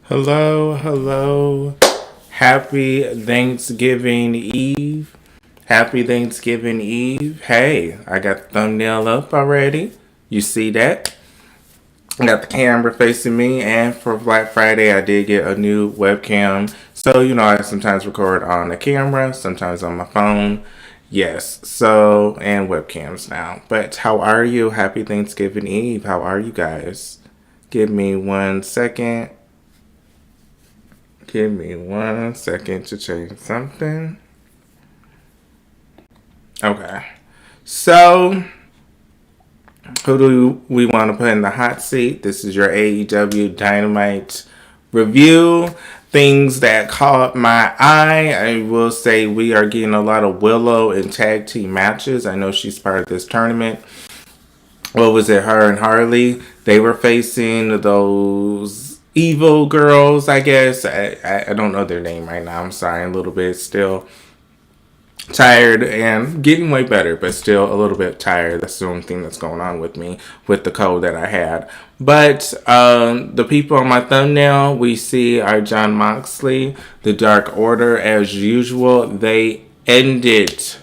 Hello, hello. Happy Thanksgiving Eve. Happy Thanksgiving Eve. Hey, I got the thumbnail up already. You see that? I got the camera facing me, and for Black Friday, I did get a new webcam. So, I sometimes record on the camera, sometimes on my phone. Yes, so, and webcams now. But how are you? Happy Thanksgiving Eve. How are you guys? Give me 1 second. Give me 1 second to change something. Okay. So, who do we want to put in the hot seat? This is your AEW Dynamite review. Things that caught my eye. I will say we are getting a lot of Willow and tag team matches. I know she's part of this tournament. What was it? Her and Harley. They were facing those evil girls, I guess. I don't know their name right now. I'm sorry, a little bit still tired and getting way better, but still a little bit tired. That's the only thing that's going on with me with the cold that I had. But the people on my thumbnail we see are John Moxley, the Dark Order, as usual. They ended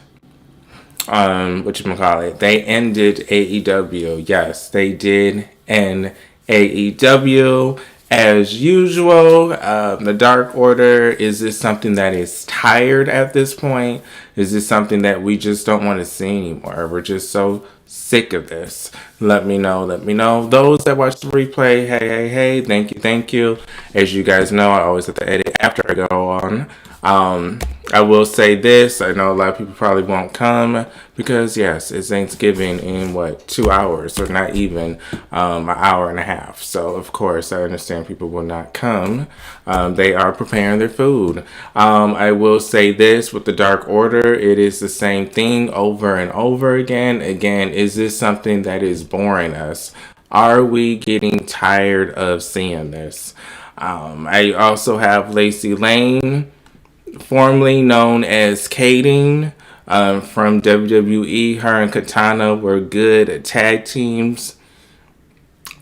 they ended AEW. Yes, they did end AEW as usual. The Dark Order, is this something that is tired at this point? Is this something that we just don't want to see anymore? We're just so sick of this. Let me know. Those that watch the replay, hey, thank you. As you guys know, I always have to edit after I go on. I will say this. I know a lot of people probably won't come because, yes, it's Thanksgiving in 2 hours, or not even an hour and a half. So, of course, I understand people will not come. They are preparing their food. I will say this with the Dark Order. It is the same thing over and over again. Again, is this something that is boring us? Are we getting tired of seeing this? I also have Lacey Lane, formerly known as Kading, from WWE. Her and Katana were good tag teams.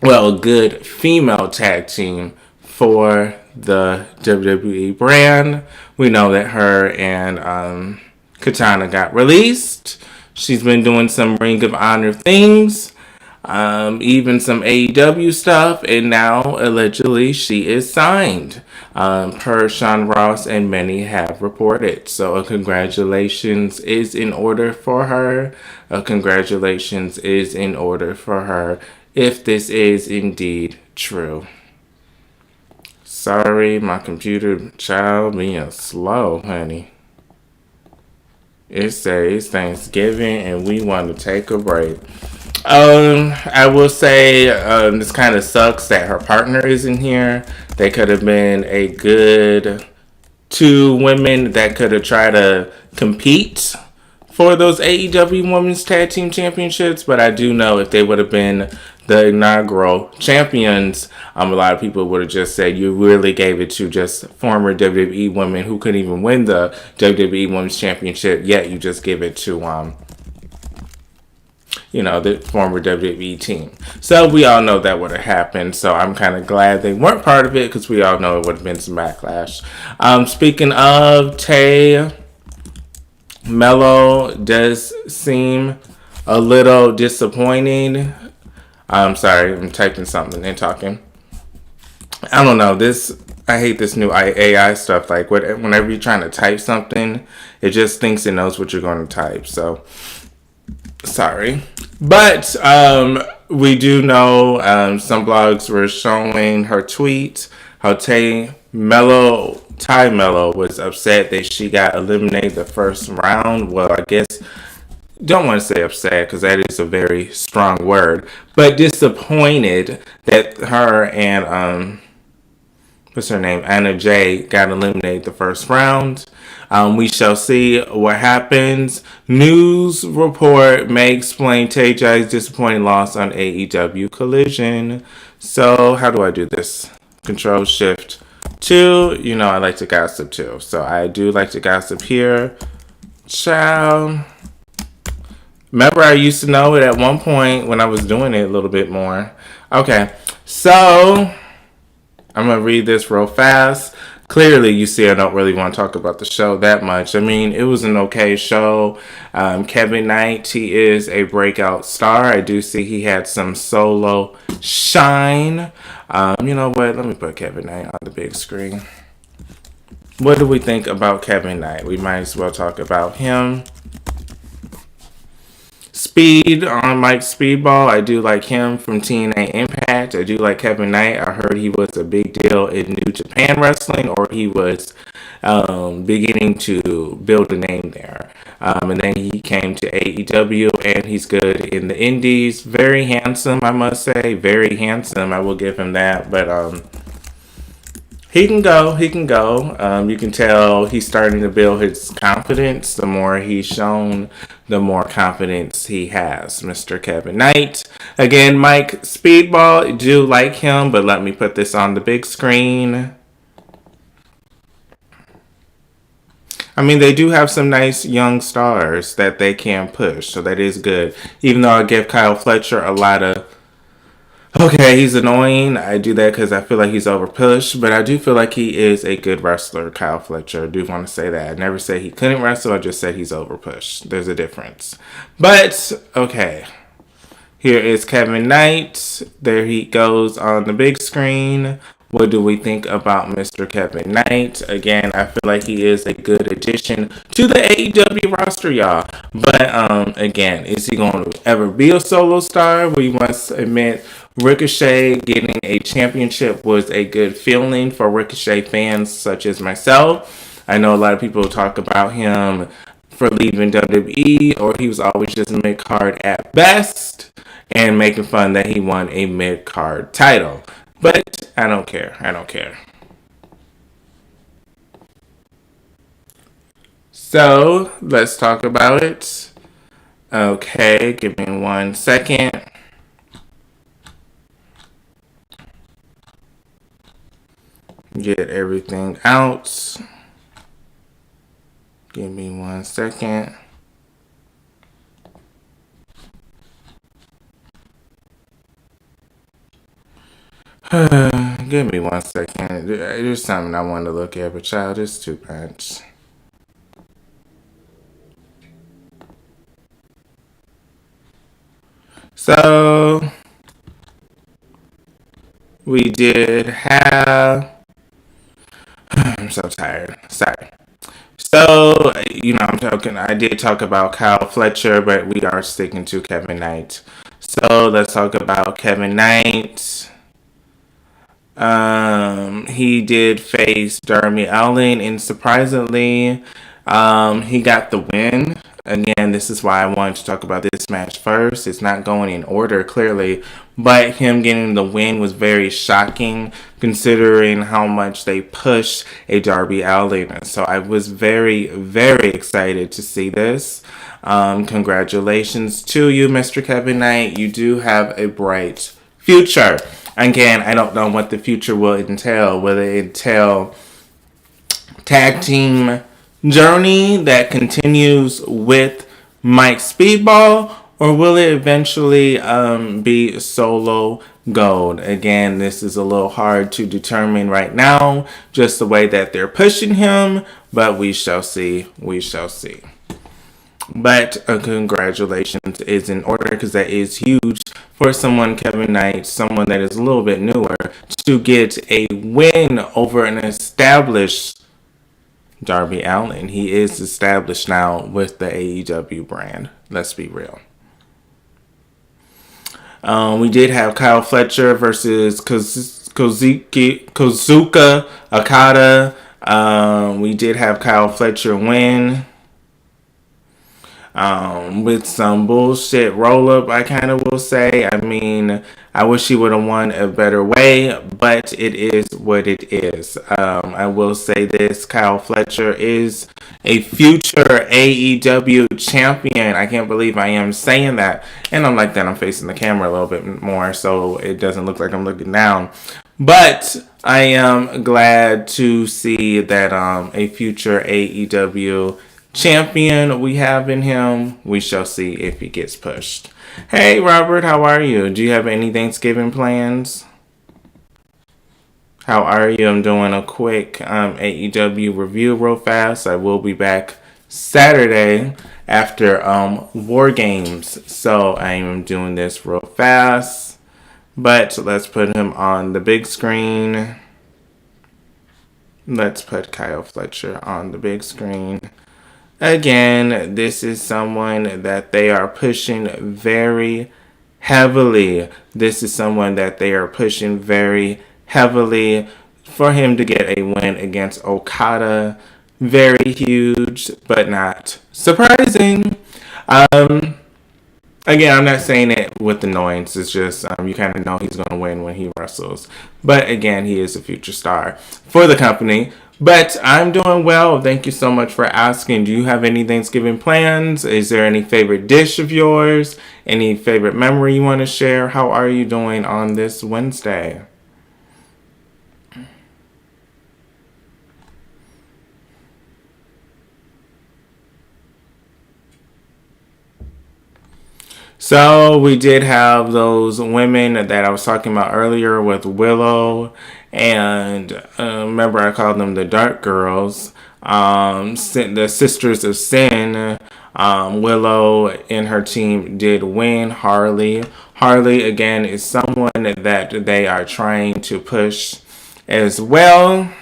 Well, good female tag team for the WWE brand. We know that her and Katana got released. She's been doing some Ring of Honor things, even some AEW stuff, and now allegedly she is signed, per Sean Ross and many have reported. So a congratulations is in order for her. A congratulations is in order for her if this is indeed true. Sorry, my computer child being slow, honey. It says Thanksgiving and we want to take a break. I will say this kind of sucks that her partner isn't here. They could have been a good two women that could have tried to compete for those AEW Women's Tag Team Championships, but I do know if they would have been the inaugural champions, a lot of people would have just said you really gave it to just former WWE women who couldn't even win the WWE Women's Championship, yet you just give it to the former WWE team. So we all know that would have happened. So I'm kind of glad they weren't part of it because we all know it would have been some backlash. Speaking of Tay, Mello does seem a little disappointing. I'm sorry, I'm typing something and talking. I don't know, I hate this new AI stuff. Like, whenever you're trying to type something, it just thinks it knows what you're going to type. So, sorry. But, we do know, some blogs were showing her tweet, how Ty Mello was upset that she got eliminated the first round. Well, I guess, don't want to say upset because that is a very strong word, but disappointed that her and what's her name, Anna Jay, got eliminated the first round. We shall see what happens. News report may explain Tay Jay's disappointing loss on AEW Collision. So how do I do this? Control Shift 2. I like to gossip too, so I do like to gossip here. Ciao. Remember, I used to know it at one point when I was doing it a little bit more. Okay, so I'm going to read this real fast. Clearly, you see, I don't really want to talk about the show that much. I mean, it was an okay show. Kevin Knight, he is a breakout star. I do see he had some solo shine. You know what? Let me put Kevin Knight on the big screen. What do we think about Kevin Knight? We might as well talk about him. Speed on Mike Speedball. I do like him from TNA Impact. I do like Kevin Knight. I heard he was a big deal in New Japan Wrestling, or he was beginning to build a name there. And then he came to AEW, and he's good in the Indies. Very handsome, I must say. Very handsome. I will give him that. But he can go. He can go. You can tell he's starting to build his confidence. The more he's shown, the more confidence he has. Mr. Kevin Knight. Again, Mike Speedball. Do like him, but let me put this on the big screen. I mean, they do have some nice young stars that they can push, so that is good. Even though I give Kyle Fletcher a lot of... Okay, he's annoying. I do that because I feel like he's overpushed, but I do feel like he is a good wrestler, Kyle Fletcher. I do want to say that. I never said he couldn't wrestle. I just said he's overpushed. There's a difference. But, okay. Here is Kevin Knight. There he goes on the big screen. What do we think about Mr. Kevin Knight? Again, I feel like he is a good addition to the AEW roster, y'all. But, again, is he going to ever be a solo star? We must admit, Ricochet getting a championship was a good feeling for Ricochet fans such as myself. I know a lot of people talk about him for leaving WWE, or he was always just mid-card at best, and making fun that he won a mid-card title. But I don't care. I don't care. So, let's talk about it. Okay, give me 1 second. Get everything out. Give me 1 second. Give me 1 second. There's something I want to look at, but child, it's too much. So, we did have... I'm so tired. Sorry. So, I did talk about Kyle Fletcher, but we are sticking to Kevin Knight. So, let's talk about Kevin Knight. He did face Darby Allin, and surprisingly, he got the win. Again, this is why I wanted to talk about this match first. It's not going in order, clearly, but him getting the win was very shocking considering how much they pushed a Darby Allin. So I was very, very excited to see this. Congratulations to you, Mr. Kevin Knight. You do have a bright future. Again, I don't know what the future will entail. Will it entail tag team journey that continues with Mike Speedball, or will it eventually be solo gold? Again, this is a little hard to determine right now, just the way that they're pushing him, but we shall see. We shall see. But congratulations is in order, because that is huge for someone, Kevin Knight, someone that is a little bit newer, to get a win over an established Darby Allin. He is established now with the AEW brand. Let's be real. We did have Kyle Fletcher versus Kazuchika Okada. We did have Kyle Fletcher win. With some bullshit roll-up, I kind of will say. I mean, I wish he would have won a better way, but it is what it is. I will say this, Kyle Fletcher is a future AEW champion. I can't believe I am saying that. And I'm like that, I'm facing the camera a little bit more, so it doesn't look like I'm looking down. But I am glad to see that a future AEW champion we have in him. We shall see if he gets pushed. Hey Robert, how are you? Do you have any Thanksgiving plans? How are you? I'm doing a quick AEW review real fast. I will be back Saturday after War Games. So I am doing this real fast. But let's put him on the big screen. Let's put Kyle Fletcher on the big screen. Again, this is someone that they are pushing very heavily. This is someone that they are pushing very heavily for him to get a win against Okada. Very huge, but not surprising. Again, I'm not saying it with annoyance. It's just you kind of know he's going to win when he wrestles. But again, he is a future star for the company. But I'm doing well. Thank you so much for asking. Do you have any Thanksgiving plans? Is there any favorite dish of yours? Any favorite memory you want to share? How are you doing on this Wednesday? So we did have those women that I was talking about earlier with Willow, and remember I called them the Dark Girls, the Sisters of Sin. Willow and her team did win. Harley again is someone that they are trying to push as well.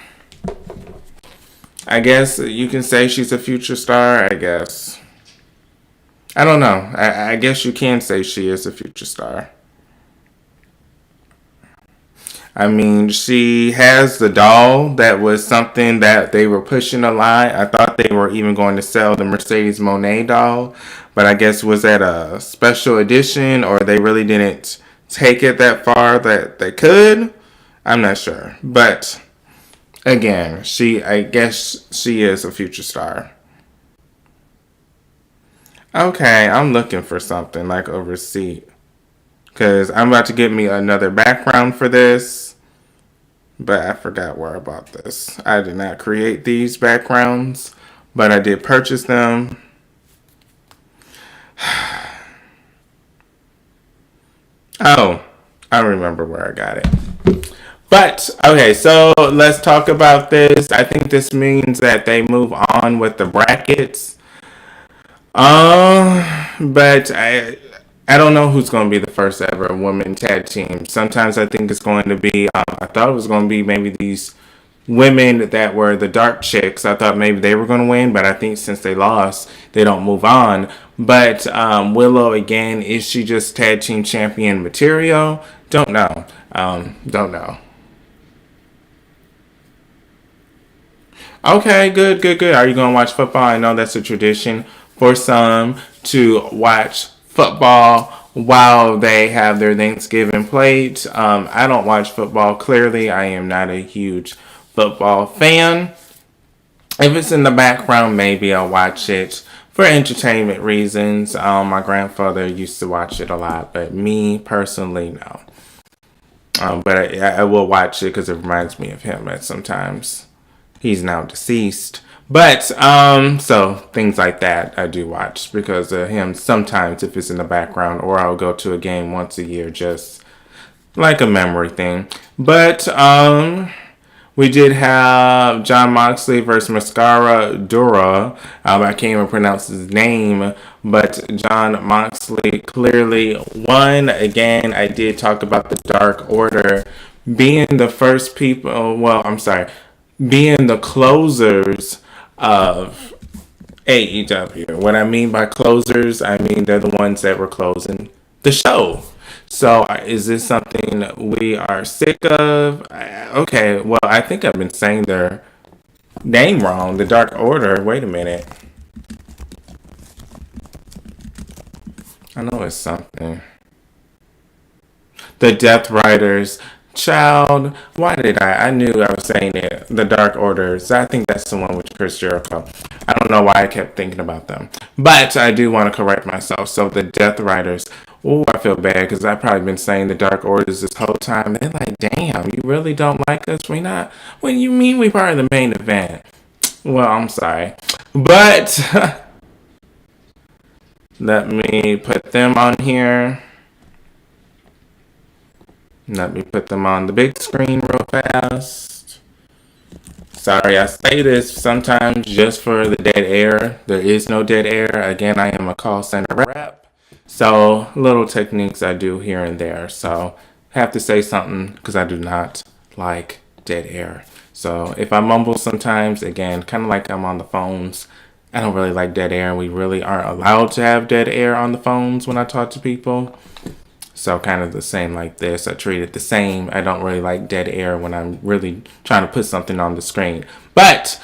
I guess you can say she's a future star. I guess. I don't know. I guess you can say she is a future star. I mean, she has the doll that was something that they were pushing a lot. I thought they were even going to sell the Mercedes Monet doll, but I guess was that a special edition or they really didn't take it that far that they could? I'm not sure. But again, I guess she is a future star. Okay, I'm looking for something like a receipt. Because I'm about to get me another background for this. But I forgot where I bought this. I did not create these backgrounds. But I did purchase them. Oh, I remember where I got it. But, okay, so let's talk about this. I think this means that they move on with the brackets. But I don't know who's going to be the first ever women tag team. Sometimes I think it's going to be, I thought it was going to be maybe these women that were the dark chicks. I thought maybe they were going to win, but I think since they lost, they don't move on. But Willow, again, is she just tag team champion material? Don't know. Don't know. Okay, good. Are you going to watch football? I know that's a tradition for some to watch football while they have their Thanksgiving plate. I don't watch football. Clearly, I am not a huge football fan. If it's in the background, maybe I'll watch it for entertainment reasons. My grandfather used to watch it a lot, but me personally, no. But I will watch it because it reminds me of him at sometimes. He's now deceased. But, so things like that I do watch because of him sometimes if it's in the background, or I'll go to a game once a year just like a memory thing. But, we did have John Moxley versus Mascara Dura. I can't even pronounce his name, but John Moxley clearly won. Again, I did talk about the Dark Order being the first people, being the closers of AEW. What I mean by closers, I mean they're the ones that were closing the show. So is this something we are sick of? Okay, well, I think I've been saying their name wrong. The Dark Order. Wait a minute. I know it's something. The Death Riders. Child, why did I knew I was saying it. The Dark Orders. I think that's the one with Chris Jericho. I don't know why I kept thinking about them. But I do want to correct myself. So the Death Riders. Oh, I feel bad because I've probably been saying the Dark Orders this whole time. They're like, damn, you really don't like us? We not? What do you mean we part of the main event? Well, I'm sorry. But let me put them on here. Let me put them on the big screen real fast. Sorry, I say this sometimes just for the dead air. There is no dead air. Again, I am a call center rep. So, little techniques I do here and there. So, have to say something because I do not like dead air. So, if I mumble sometimes, again, kind of like I'm on the phones, I don't really like dead air. And we really aren't allowed to have dead air on the phones when I talk to people. So kind of the same like this. I treat it the same. I don't really like dead air when I'm really trying to put something on the screen. But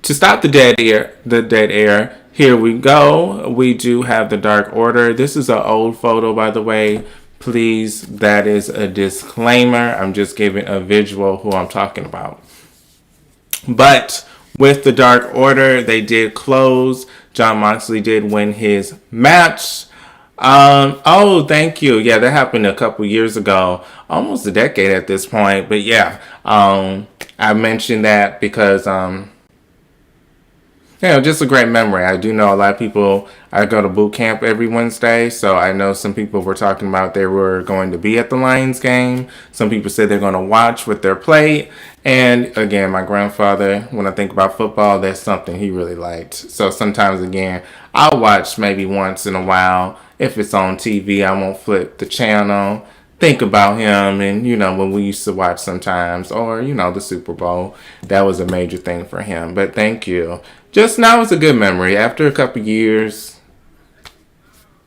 to stop the dead air, here we go. We do have the Dark Order. This is an old photo, by the way. Please, that is a disclaimer. I'm just giving a visual who I'm talking about. But with the Dark Order, they did close. Jon Moxley did win his match. Oh, thank you. Yeah, that happened a couple years ago, almost a decade at this point. But yeah, I mentioned that because, just a great memory. I do know a lot of people. I go to boot camp every Wednesday, so I know some people were talking about they were going to be at the Lions game. Some people said they're going to watch with their plate. And again, my grandfather, when I think about football, that's something he really liked. So sometimes, again, I'll watch maybe once in a while. If it's on TV, I won't flip the channel. Think about him and, when we used to watch sometimes, or, the Super Bowl. That was a major thing for him. But thank you. Just now is a good memory. After a couple years,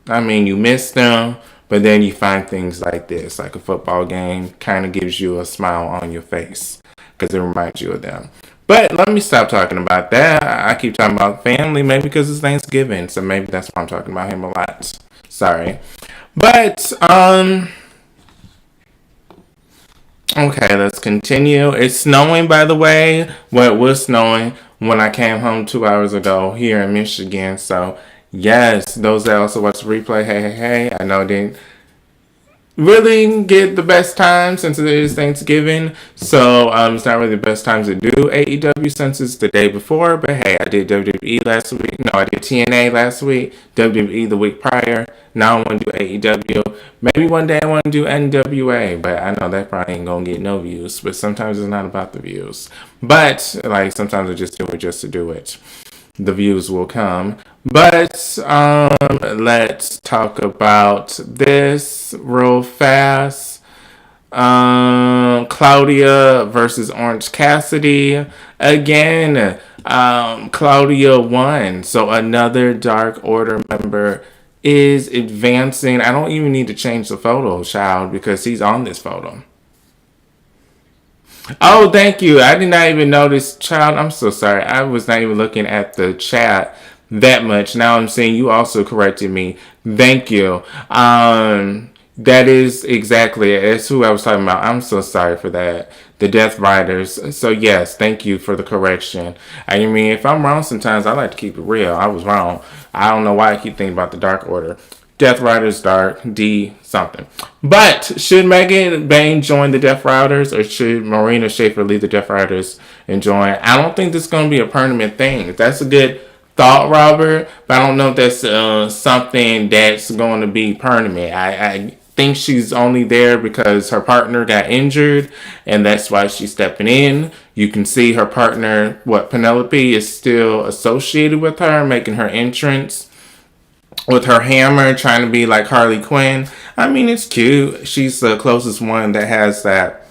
you miss them, but then you find things like this, like a football game, kind of gives you a smile on your face because it reminds you of them. But let me stop talking about that. I keep talking about family, maybe because it's Thanksgiving, so maybe that's why I'm talking about him a lot. Sorry. But, okay, let's continue. It's snowing, by the way. Well, it was snowing when I came home 2 hours ago here in Michigan. So, yes, those that also watch the replay, hey. I know it didn't really get the best time since it is Thanksgiving. So, it's not really the best time to do AEW since it's the day before. But, hey, I did WWE last week. No, I did TNA last week. WWE the week prior. Now I want to do AEW. Maybe one day I want to do NWA. But I know that probably ain't going to get no views. But sometimes it's not about the views. But, sometimes I just do it just to do it. The views will come. But let's talk about this real fast. Claudia versus Orange Cassidy. Again, Claudia won. So another Dark Order member is advancing. I don't even need to change the photo, child, because he's on this photo. Oh, thank you. I did not even notice, child. I'm so sorry. I was not even looking at the chat that much. Now I'm seeing you also corrected me. Thank you. That is exactly, that's who I was talking about. I'm so sorry for that. The Death Riders. So yes, thank you for the correction. If I'm wrong sometimes, I like to keep it real. I was wrong. I don't know why I keep thinking about the Dark Order. Death Riders Dark, D something. But should Megan Bayne join the Death Riders, or should Marina Schaefer leave the Death Riders and join? I don't think this is going to be a permanent thing. That's a good thought, Robert, but I don't know if that's something that's going to be permanent. I think she's only there because her partner got injured, and that's why she's stepping in. You can see her partner, Penelope, is still associated with her, making her entrance with her hammer, trying to be like Harley Quinn. It's cute. She's the closest one that has that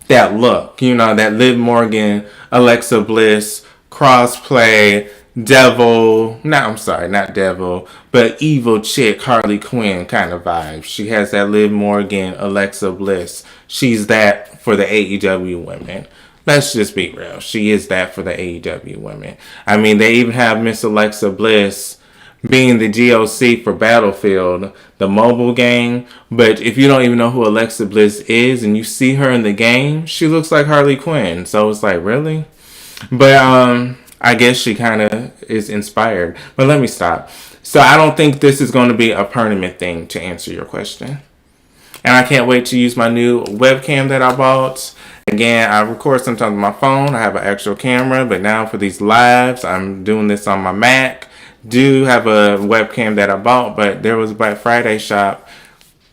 look. That Liv Morgan, Alexa Bliss, crossplay, not devil, but evil chick Harley Quinn kind of vibe. She has that Liv Morgan, Alexa Bliss. She's that for the AEW women. Let's just be real. She is that for the AEW women. They even have Miss Alexa Bliss being the GOC for Battlefield, the mobile game. But if you don't even know who Alexa Bliss is and you see her in the game, she looks like Harley Quinn. So it's like, really? But I guess she kind of is inspired. But let me stop. So I don't think this is going to be a permanent thing, to answer your question. And I can't wait to use my new webcam that I bought. Again, I record sometimes on my phone. I have an actual camera. But now for these lives, I'm doing this on my Mac. Do have a webcam that I bought, but there was a Black Friday shop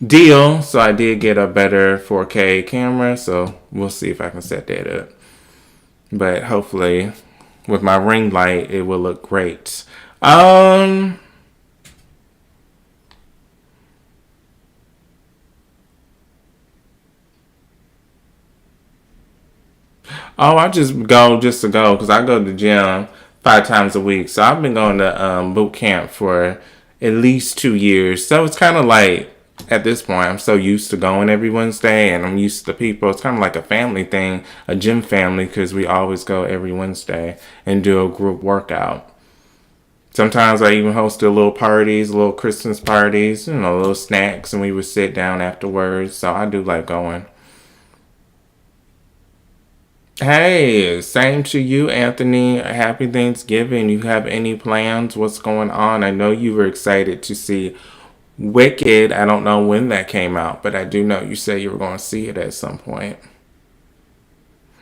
deal. So I did get a better 4K camera. So we'll see if I can set that up. But hopefully with my ring light, it will look great. Oh, I just go just to go because I go to the gym 5 times a week. So I've been going to boot camp for at least 2 years. So it's kind of like at this point, I'm so used to going every Wednesday and I'm used to people. It's kind of like a family thing, a gym family, because we always go every Wednesday and do a group workout. Sometimes I even hosted little parties, little Christmas parties, little snacks, and we would sit down afterwards. So I do like going. Hey, same to you, Anthony. Happy Thanksgiving. You have any plans? What's going on? I know you were excited to see Wicked. I don't know when that came out, but I do know you said you were going to see it at some point.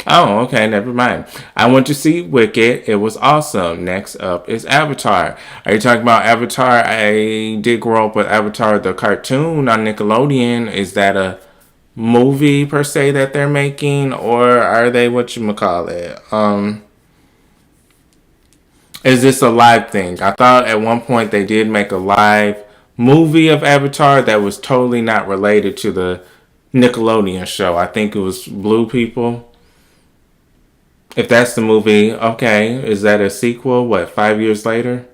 Oh, okay, never mind. I went to see Wicked. It was awesome. Next up is Avatar. Are you talking about Avatar? I did grow up with Avatar, the cartoon on Nickelodeon. Is that a movie per se that they're making, or are they what you call it? Is this a live thing? I thought at one point they did make a live movie of Avatar that was totally not related to the Nickelodeon show. I think it was Blue People. If that's the movie, okay. Is that a sequel? What, 5 years later?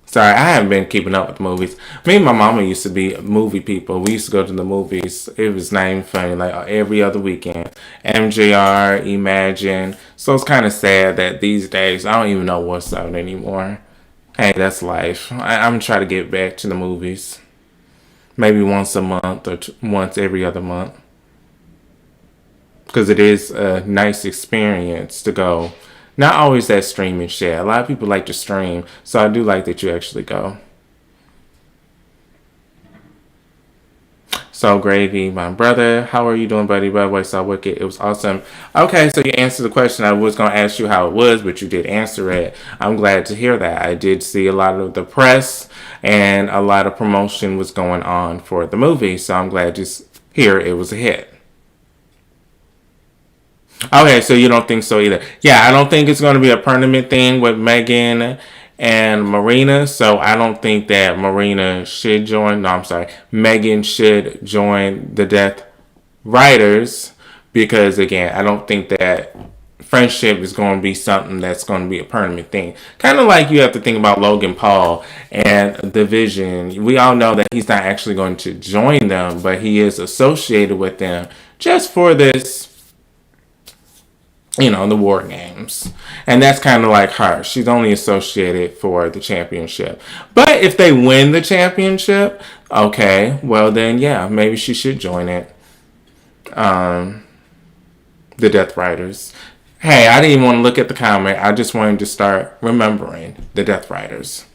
Sorry, I haven't been keeping up with movies. Me and my mama used to be movie people. We used to go to the movies. It was not even funny, like every other weekend. MJR, Imagine. So it's kind of sad that these days I don't even know what's out anymore. Hey, that's life. I'm trying to get back to the movies. Maybe once a month or once every other month. Because it is a nice experience to go. Not always that streaming shit. A lot of people like to stream, so I do like that you actually go. So Gravy, my brother, how are you doing, buddy? By the way, saw Wicked. It was awesome. Okay, so you answered the question. I was going to ask you how it was, but you did answer it. I'm glad to hear that. I did see a lot of the press and a lot of promotion was going on for the movie, so I'm glad to hear it was a hit. Okay, so you don't think so either. Yeah, I don't think it's going to be a permanent thing with Megan and Marina. So I don't think that Marina should join. No, I'm sorry. Megan should join the Death Riders because, again, I don't think that friendship is going to be something that's going to be a permanent thing. Kind of like you have to think about Logan Paul and the Vision. We all know that he's not actually going to join them, but he is associated with them just for this, the war games. And that's kind of like her. She's only associated for the championship. But if they win the championship, okay, well then, yeah, maybe she should join it. The Death Riders. Hey, I didn't even want to look at the comment. I just wanted to start remembering the Death Riders.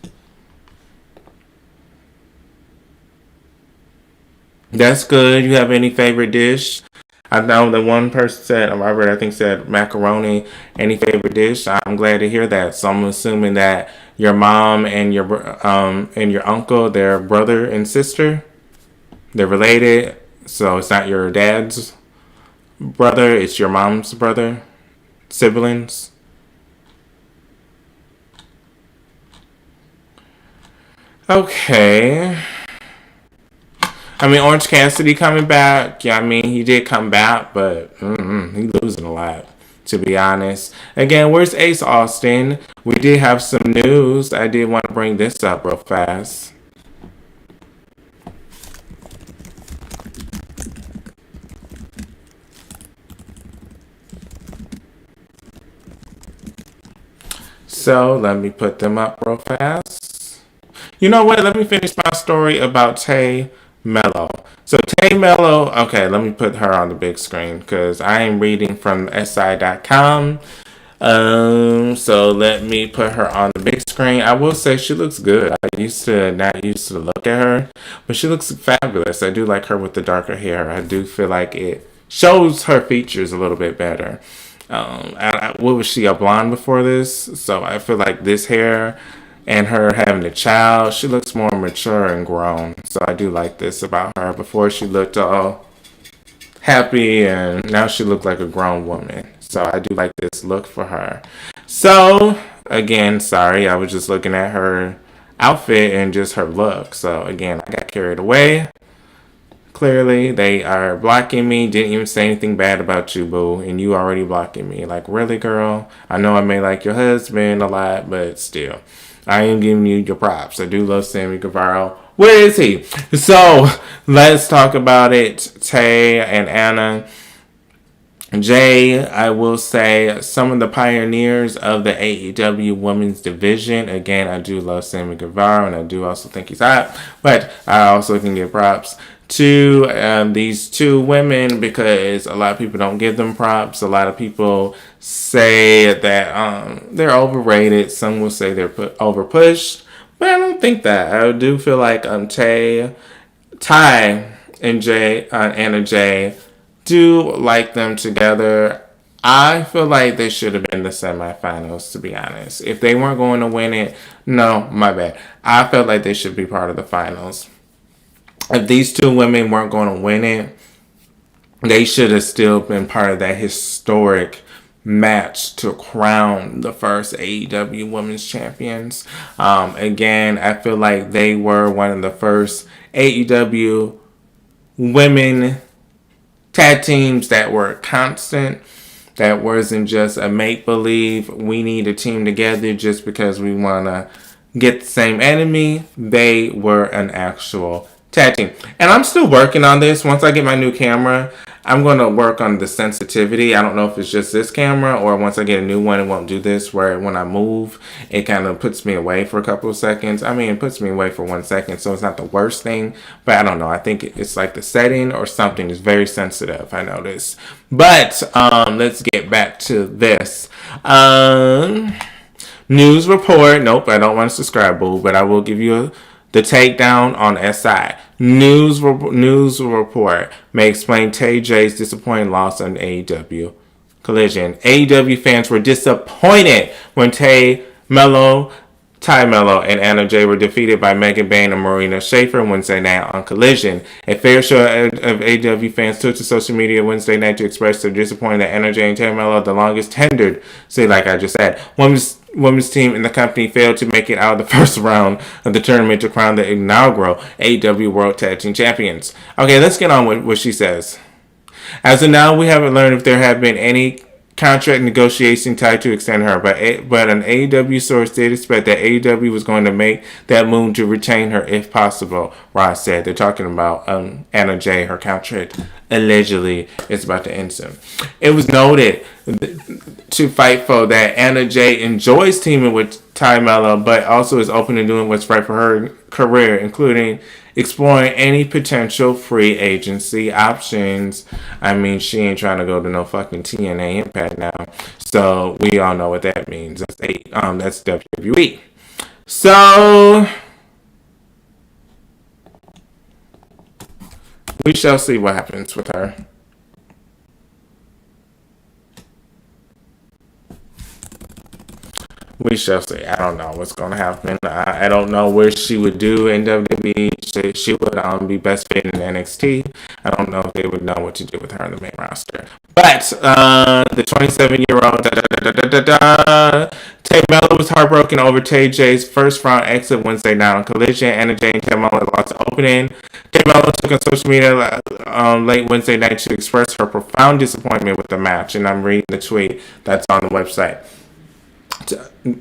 That's good. You have any favorite dish? I know that one person said, Robert, I think said macaroni. Any favorite dish? I'm glad to hear that. So I'm assuming that your mom and your uncle, they're brother and sister. They're related. So it's not your dad's brother. It's your mom's brother. Siblings. Okay. I mean, Orange Cassidy coming back. Yeah, I mean, he did come back, but he losing a lot, to be honest. Again, where's Ace Austin? We did have some news. I did want to bring this up real fast. So, let me put them up real fast. You know what? Let me finish my story about Tay Mello. So Tay Mello, okay, let me put her on the big screen because I am reading from SI.com. So let me put her on the big screen. I will say she looks good. I used to not used to look at her, but she looks fabulous. I do like her with the darker hair. I do feel like it shows her features a little bit better. What was she, a blonde before this? So I feel like this hair and her having a child, she looks more mature and grown. So I do like this about her. Before she looked all happy, and now she looked like a grown woman. So I do like this look for her. So again, sorry, I was just looking at her outfit and just her look. So again, I got carried away. Clearly, they are blocking me. Didn't even say anything bad about you, boo. And you already blocking me. Like, really, girl? I know I may like your husband a lot, but still. I am giving you your props. I do love Sammy Guevara. Where is he? So, let's talk about it. Tay and Anna. Jay, I will say, some of the pioneers of the AEW women's division. Again, I do love Sammy Guevara, and I do also think he's hot. But I also can give props to these two women, because a lot of people don't give them props. A lot of people say that they're overrated. Some will say they're over pushed, but I don't think that. I do feel like Ty and Anna Jay, do like them together. I feel like they should have been the semifinals, to be honest. If they weren't going to win it, no, my bad. I felt like they should be part of the finals. If these two women weren't going to win it, they should have still been part of that historic match to crown the first AEW Women's Champions. Again, I feel like they were one of the first AEW women tag teams that were constant. That wasn't just a make-believe, we need a team together just because we want to get the same enemy. They were an actual tag team. And I'm still working on this. Once I get my new camera, I'm going to work on the sensitivity. I don't know if it's just this camera, or once I get a new one, it won't do this, where when I move, it kind of puts me away for a couple of seconds. I mean, it puts me away for 1 second, so it's not the worst thing. But I don't know. I think it's like the setting or something is very sensitive, I noticed. But let's get back to this. News report. Nope, I don't want to subscribe, boo, but I will give you the takedown on SI. News report may explain Tay J's disappointing loss on AEW Collision. AEW fans were disappointed when Ty Mello, and Anna Jay were defeated by Megan Bayne and Marina Shafir Wednesday night on Collision. A fair share of AEW fans took to social media Wednesday night to express their disappointment that Anna Jay and Tay Mello, the longest tenured, like I just said, women's team in the company, failed to make it out of the first round of the tournament to crown the inaugural AEW World Tag Team Champions. Okay, let's get on with what she says. As of now, we haven't learned if there have been any contract negotiation tied to extend her, but an AEW source did expect that AEW was going to make that move to retain her if possible. Ross said. They're talking about Anna Jay. Her contract allegedly is about to end soon. It was noted to Fightful that Anna Jay enjoys teaming with Ty Mello, but also is open to doing what's right for her career, including exploring any potential free agency options. I mean, she ain't trying to go to no fucking TNA Impact now. So we all know what that means. That's WWE. So we shall see what happens with her. We shall see. I don't know what's going to happen. I don't know where she would do in WWE. She would be best fit in NXT. I don't know if they would know what to do with her on the main roster. But the 27-year-old Tay Mello was heartbroken over Tay J's first round exit Wednesday night on Collision. Anna Jay and Tay Mello lost the opening. Tay Mello took on social media late Wednesday night to express her profound disappointment with the match. And I'm reading the tweet that's on the website.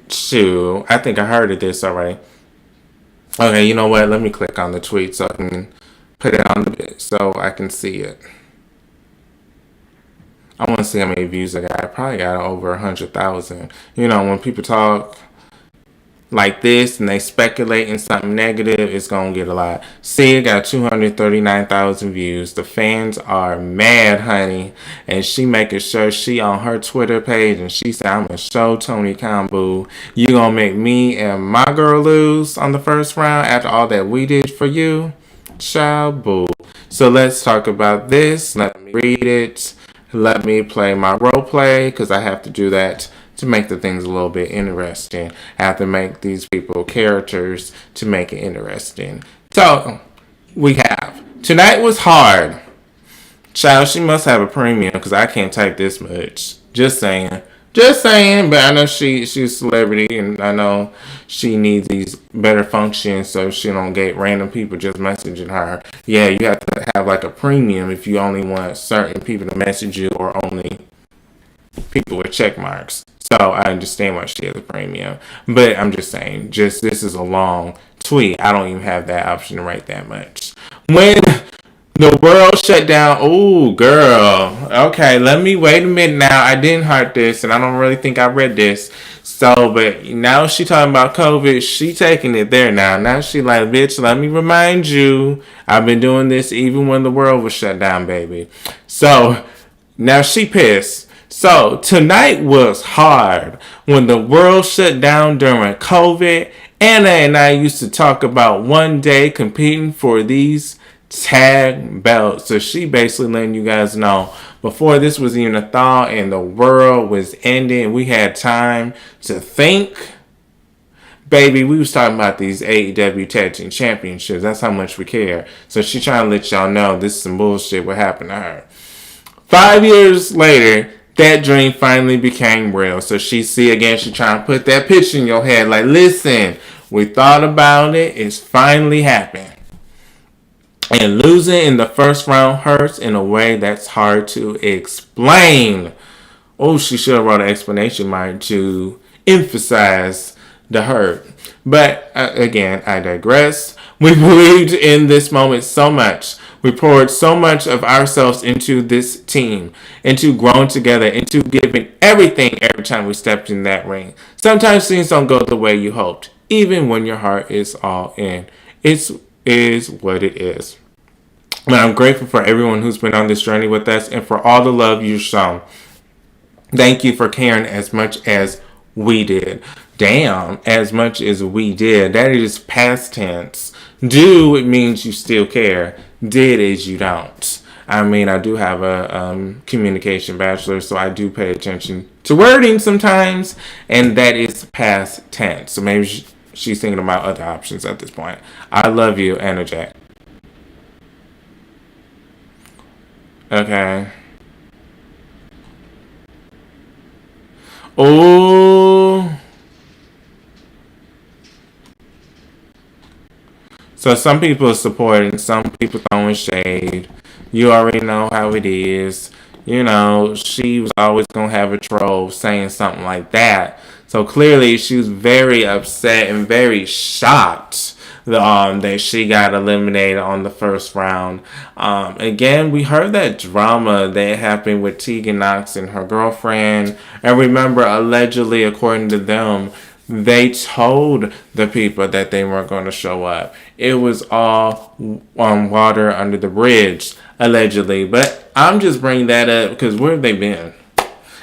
Shoot, I think I heard of this already. Okay, you know what? Let me click on the tweet so I can put it on so I can see it. I want to see how many views I got. I probably got over 100,000. You know, when people talk like this and they speculate in something negative, it's going to get a lot. See, it got 239,000 views. The fans are mad, honey. And she making sure she on her Twitter page and she said, I'm going to show Tony Khan, boo. You going to make me and my girl lose on the first round after all that we did for you? Child, boo. So let's talk about this. Let me read it. Let me play my role play because I have to do that to make the things a little bit interesting. I have to make these people characters to make it interesting. So, we have. Tonight was hard. Child, she must have a premium because I can't type this much. Just saying. Just saying, but I know she's a celebrity and I know she needs these better functions so she don't get random people just messaging her. Yeah, you have to have like a premium if you only want certain people to message you or only people with check marks. So I understand why she has a premium. But I'm just saying, this is a long tweet. I don't even have that option to write that much. When the world shut down. Oh, girl. Okay, let me wait a minute now. I didn't heart this, and I don't really think I read this. So, but now she talking about COVID. She taking it there now. Now she like, bitch, let me remind you. I've been doing this even when the world was shut down, baby. So, now she pissed. So, tonight was hard. When the world shut down during COVID, Anna and I used to talk about one day competing for these tag belt. So she basically letting you guys know before this was even a thought and the world was ending, we had time to think. Baby, we was talking about these AEW Tag Team Championships. That's how much we care. So she trying to let y'all know this is some bullshit what happened to her. 5 years later, that dream finally became real. So she trying to put that picture in your head like, listen, we thought about it. It's finally happened. And losing in the first round hurts in a way that's hard to explain. Oh, she should have wrote an explanation mark to emphasize the hurt. But again, I digress. We believed in this moment so much. We poured so much of ourselves into this team, into growing together, into giving everything every time we stepped in that ring. Sometimes things don't go the way you hoped, even when your heart is all in. It is what it is. But I'm grateful for everyone who's been on this journey with us and for all the love you've shown. Thank you for caring as much as we did. Damn, as much as we did. That is past tense. Do, it means you still care. Did is you don't. I mean, I do have a communication bachelor, so I do pay attention to wording sometimes, and that is past tense. So maybe she's thinking about other options at this point. I love you, Anna Jack. Okay. Oh. So some people are supporting, some people throwing shade. You already know how it is. You know, she was always going to have a troll saying something like that. So clearly she was very upset and very shocked that she got eliminated on the first round. Again, we heard that drama that happened with Tegan Knox and her girlfriend. And remember, allegedly, according to them, they told the people that they weren't going to show up. It was all water under the bridge, allegedly. But I'm just bringing that up because where have they been?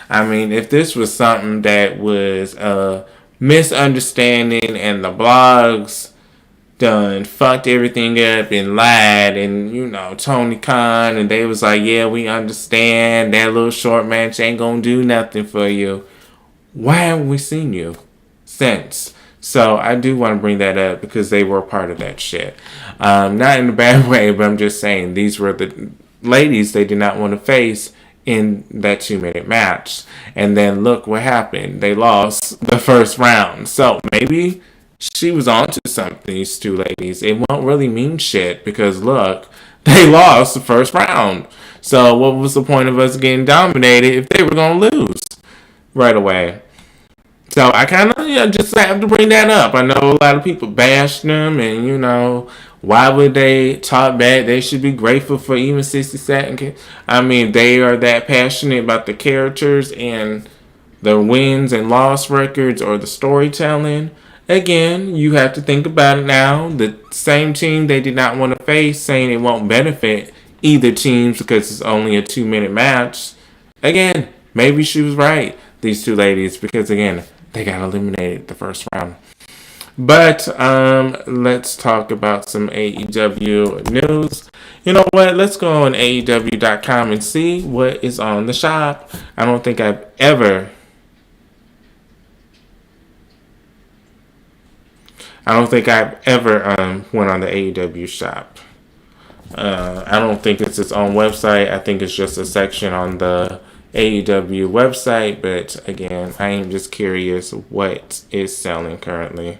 I mean, if this was something that was a misunderstanding and the blogs done fucked everything up and lied and, you know, Tony Khan and they was like, yeah, we understand that little short match ain't gonna do nothing for you. Why haven't we seen you since? So I do want to bring that up because they were part of that shit. Not in a bad way, but I'm just saying these were the ladies they did not want to face in that 2-minute match. And then look what happened. They lost the first round. So maybe she was onto something, these two ladies. It won't really mean shit because look, they lost the first round. So what was the point of us getting dominated if they were going to lose right away? So I kind of just have to bring that up. I know a lot of people bashed them and, why would they talk bad? They should be grateful for even 60 seconds. I mean, they are that passionate about the characters and the wins and loss records or the storytelling. Again, you have to think about it now. The same team they did not want to face, saying it won't benefit either teams because it's only a 2-minute match. Again, maybe she was right, these two ladies, because again, they got eliminated the first round. But let's talk about some AEW news. You know what? Let's go on AEW.com and see what is on the shop. I don't think I've ever I don't think I've ever went on the AEW shop. I don't think it's its own website. I think it's just a section on the AEW website. But again, I am just curious what is selling currently.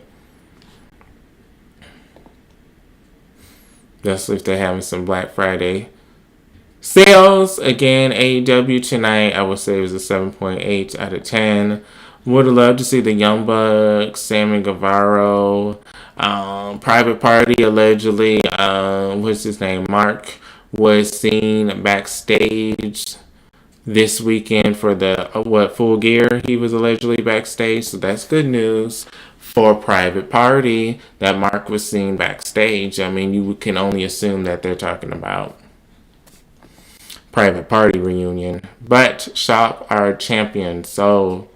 Especially if they're having some Black Friday sales. Again, AEW tonight, I would say it was a 7.8 out of 10. Would have loved to see the Young Bucks, Sammy Guevara, Private Party, allegedly, what's his name, Mark, was seen backstage this weekend for the, Full Gear. He was allegedly backstage, so that's good news for Private Party that Mark was seen backstage. I mean, you can only assume that they're talking about Private Party reunion. But shop our champion. So,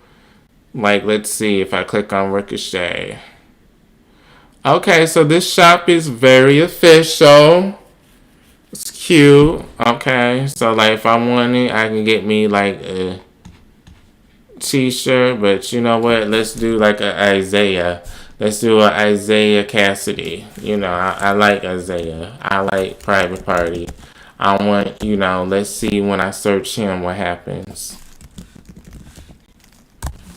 let's see if I click on Ricochet. Okay, so this shop is very official. It's cute. Okay, so if I want it, I can get me a t-shirt. But you know what? Let's do a Isaiah. Let's do a Isaiah Cassidy. I like Isaiah. I like Private Party. I want, let's see when I search him what happens.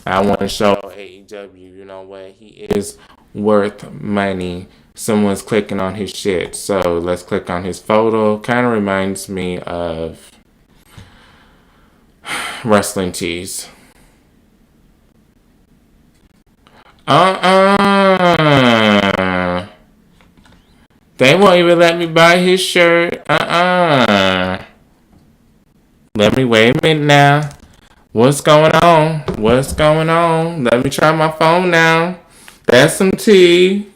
I want to show AEW, you know what, he is worth money. Someone's clicking on his shit. So let's click on his photo. Kind of reminds me of wrestling tees. They won't even let me buy his shirt. Let me wait a minute now. What's going on? What's going on? Let me try my phone now. That's some tea.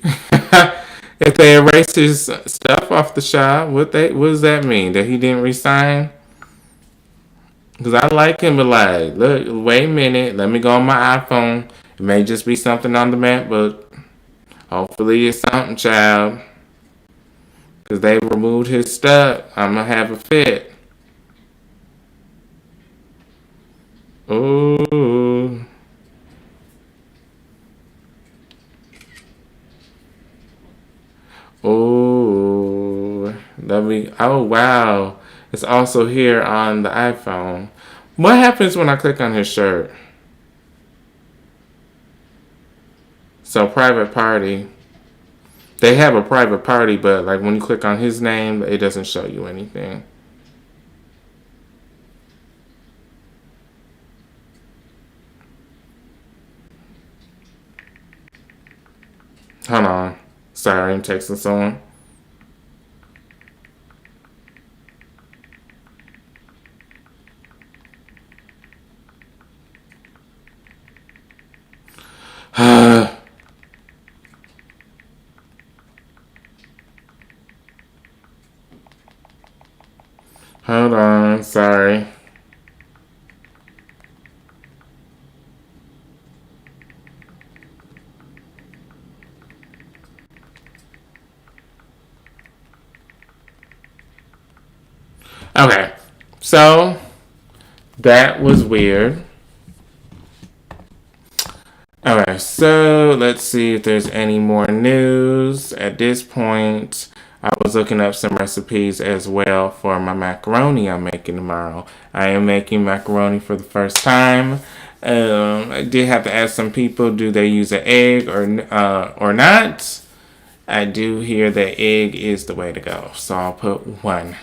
If they erase his stuff off the shop, what does that mean? That he didn't resign? Because I like him, but look, wait a minute. Let me go on my iPhone. It may just be something on the MacBook. Hopefully it's something, child. Because they removed his stuff. I'm going to have a fit. Ooh. Ooh. Oh, wow. It's also here on the iPhone. What happens when I click on his shirt? So, Private Party. They have a Private Party, but when you click on his name, it doesn't show you anything. Hold on. Sorry, I'm texting someone. Hold on, sorry. Okay, so that was weird. Alright, so let's see if there's any more news. At this point, I was looking up some recipes as well for my macaroni I'm making tomorrow. I am making macaroni for the first time. I did have to ask some people, do they use an egg or not? I do hear that egg is the way to go, so I'll put one.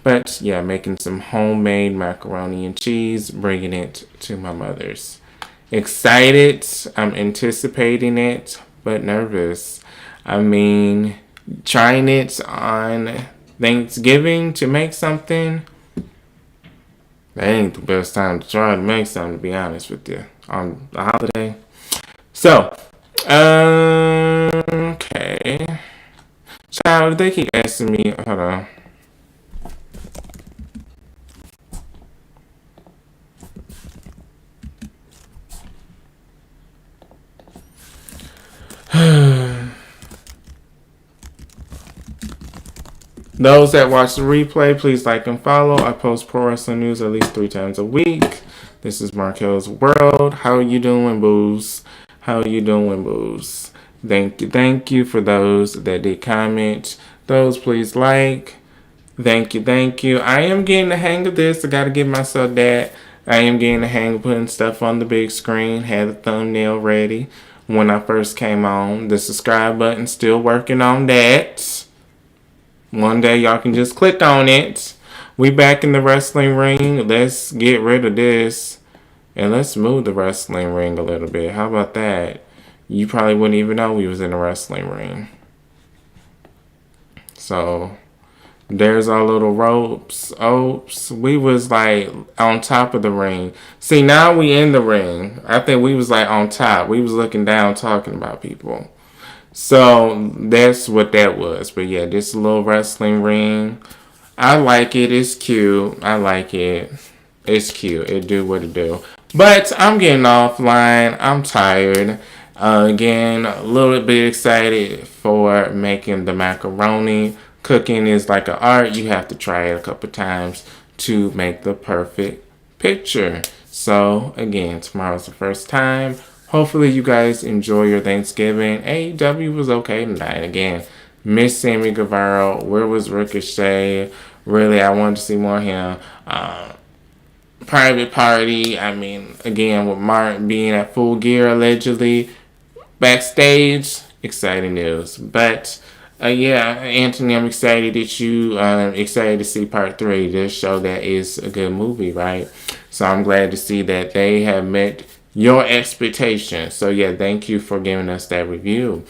But yeah, making some homemade macaroni and cheese, bringing it to my mother's. Excited, I'm anticipating it, but nervous. I mean, trying it on Thanksgiving to make something, that ain't the best time to try to make something, to be honest with you, on the holiday. So, okay. Child, they keep asking me, hold on. Those that watch the replay, please like and follow. I post pro wrestling news at least 3 times a week. This is Marquelworld. How are you doing, boos? How are you doing, boos? Thank you for those that did comment. Those please like. Thank you. I am getting the hang of this. I gotta give myself that. I am getting the hang of putting stuff on the big screen. Had the thumbnail ready when I first came on. The subscribe button, still working on that. One day y'all can just click on it. We back in the wrestling ring. Let's get rid of this. And let's move the wrestling ring a little bit. How about that? You probably wouldn't even know we was in a wrestling ring. So there's our little ropes. Oops. We was like on top of the ring. See, now we in the ring. I think we was like on top. We was looking down talking about people. So that's what that was. But yeah, this little wrestling ring. I like it. It's cute. I like it. It's cute. It do what it do. But I'm getting offline. I'm tired. Again, a little bit excited for making the macaroni. Cooking is like an art. You have to try it a couple times to make the perfect picture. So, again, tomorrow's the first time. Hopefully, you guys enjoy your Thanksgiving. AEW was okay tonight. Again, Miss Sammy Guevara. Where was Ricochet? Really, I wanted to see more of him. Private Party. I mean, again, with Mark being at Full Gear allegedly backstage, exciting news. But yeah, Anthony, I'm excited that you excited to see part 3. This show that is a good movie, right? So I'm glad to see that they have met your expectations. So yeah, thank you for giving us that review.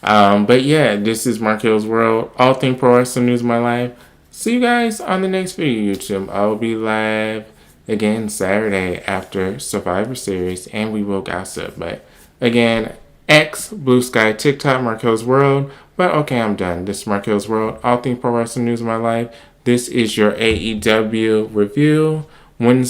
But yeah, this is Marquelworld. All things pro wrestling news of my life. See you guys on the next video, YouTube. I'll be live again Saturday after Survivor Series, and we will gossip. But again, X, Blue Sky, TikTok, Marquelworld. But okay, I'm done. This is Marquelworld. All things pro wrestling news of my life. This is your AEW review. Wednesday.